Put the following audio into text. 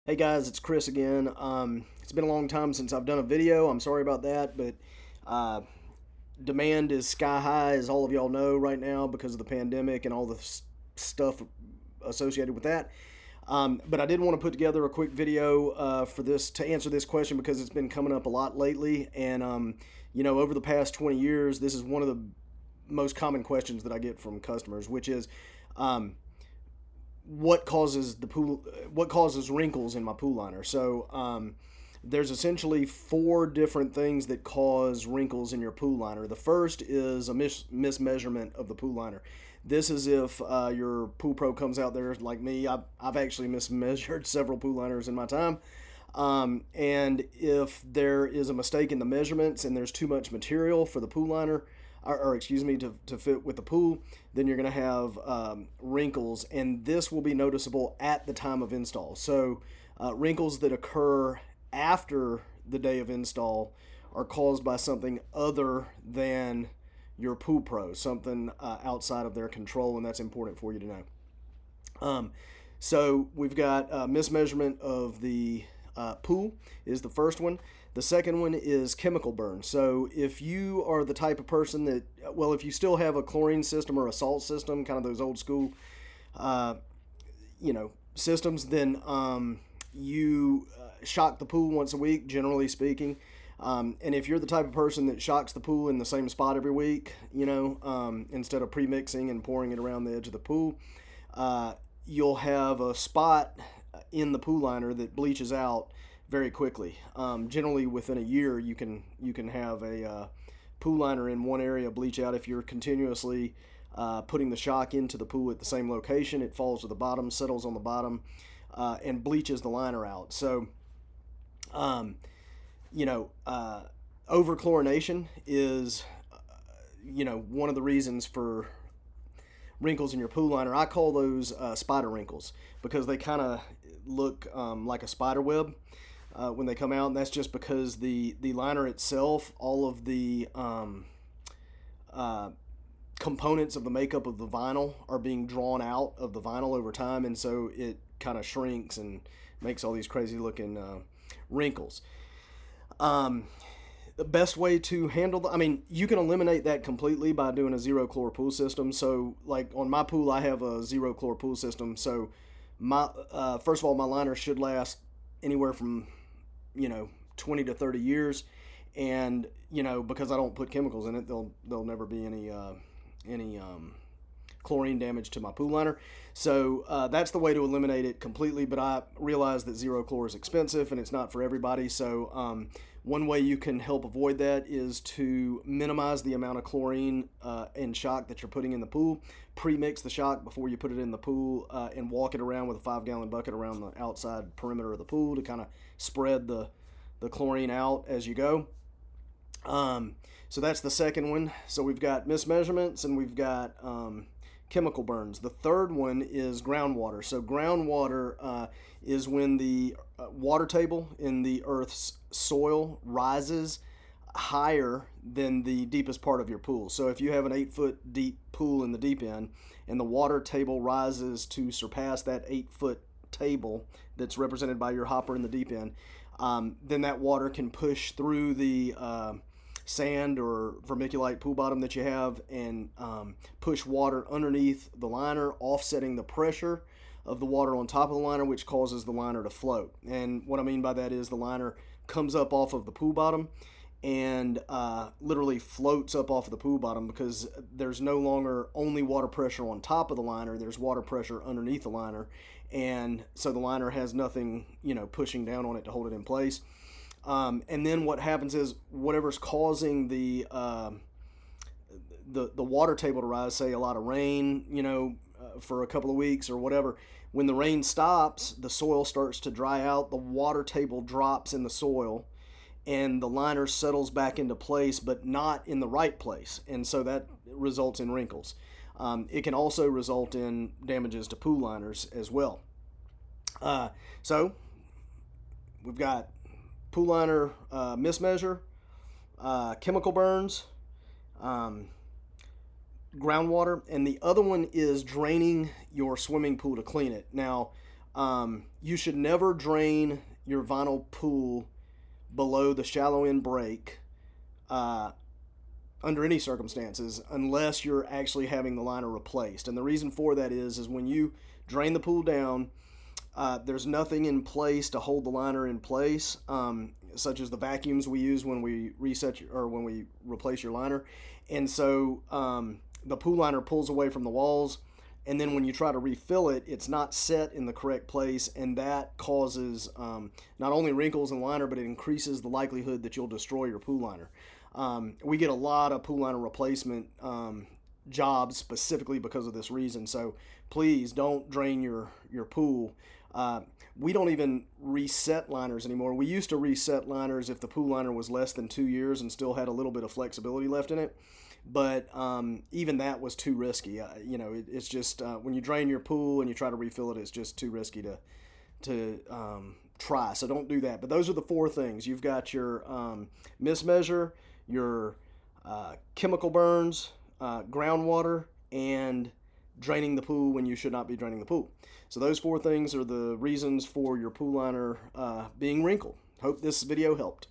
Hey guys, it's Chris again. It's been a long time since I've done a video. I'm sorry about that, but uh, demand is sky high, as all of y'all know right now, because of the pandemic and all the stuff associated with that. But I did want to put together a quick video for this to answer this question because it's been coming up a lot lately. And over the past 20 years, this is one of the most common questions that I get from customers, which is, um, what causes wrinkles in my pool liner. There's essentially four different things that cause wrinkles in your pool liner. The first is a mismeasurement of the pool liner. This is if your pool pro comes out there like me. I've actually mismeasured several pool liners in my time. And if there is a mistake in the measurements and there's too much material for the pool liner, or excuse me, to fit with the pool, then you're going to have wrinkles, and this will be noticeable at the time of install. Wrinkles that occur after the day of install are caused by something other than your pool pro, something outside of their control, and that's important for you to know. We've got mismeasurement of the pool is the first one. The second one is chemical burn. So if you are the type of person that, well, if you still have a chlorine system or a salt system, kind of those old school, uh, systems, then you shock the pool once a week, generally speaking. And if you're the type of person that shocks the pool in the same spot every week, instead of pre-mixing and pouring it around the edge of the pool, you'll have a spot in the pool liner that bleaches out very quickly. Generally, within a year, you can have a pool liner in one area bleach out if you're continuously putting the shock into the pool at the same location. It falls to the bottom, settles on the bottom, and bleaches the liner out. Um, Overchlorination is one of the reasons for wrinkles in your pool liner. I call those spider wrinkles because they kind of look like a spider web when they come out, and that's just because the liner itself, all of the uh, components of the makeup of the vinyl are being drawn out of the vinyl over time, and so it kind of shrinks and makes all these crazy looking wrinkles. Um, the best way to handle you can eliminate that completely by doing a Zerochlor pool system. So like on my pool, I have a Zerochlor pool system. So my first of all, my liner should last anywhere from 20 to 30 years, and because I don't put chemicals in it, there'll never be any chlorine damage to my pool liner. That's the way to eliminate it completely, but I realize that Zerochlor is expensive and it's not for everybody. One way you can help avoid that is to minimize the amount of chlorine and shock that you're putting in the pool. Pre-mix the shock before you put it in the pool, and walk it around with a 5-gallon bucket around the outside perimeter of the pool to kind of spread the chlorine out as you go. So that's the second one. So we've got mismeasurements and we've got chemical burns. The third one is groundwater. So groundwater is when the water table in the Earth's soil rises higher than the deepest part of your pool. So if you have an 8-foot deep pool in the deep end and the water table rises to surpass that 8-foot table that's represented by your hopper in the deep end, then that water can push through the sand or vermiculite pool bottom that you have and push water underneath the liner, offsetting the pressure of the water on top of the liner, which causes the liner to float. And what I mean by that is the liner comes up off of the pool bottom and literally floats up off of the pool bottom because there's no longer only water pressure on top of the liner, there's water pressure underneath the liner, and so the liner has nothing pushing down on it to hold it in place. And then what happens is whatever's causing the water table to rise, say a lot of rain, for a couple of weeks or whatever, when the rain stops, the soil starts to dry out, the water table drops in the soil, and the liner settles back into place, but not in the right place, and so that results in wrinkles. It can also result in damages to pool liners as well. So we've got pool liner mismeasure, chemical burns, groundwater, and the other one is draining your swimming pool to clean it. Now, You should never drain your vinyl pool below the shallow end break under any circumstances unless you're actually having the liner replaced. And the reason for that is when you drain the pool down, there's nothing in place to hold the liner in place, such as the vacuums we use when we reset or when we replace your liner. And so the pool liner pulls away from the walls, and then when you try to refill it, it's not set in the correct place, and that causes not only wrinkles in the liner, but it increases the likelihood that you'll destroy your pool liner. We get a lot of pool liner replacement jobs specifically because of this reason. So please don't drain your pool. We don't even reset liners anymore. We used to reset liners if the pool liner was less than 2 years and still had a little bit of flexibility left in it. But even that was too risky. It's just when you drain your pool and you try to refill it, it's just too risky to try. So don't do that. But those are the 4 things. You've got your mismeasure, your chemical burns, groundwater, and draining the pool when you should not be draining the pool. So those 4 things are the reasons for your pool liner being wrinkled. Hope this video helped.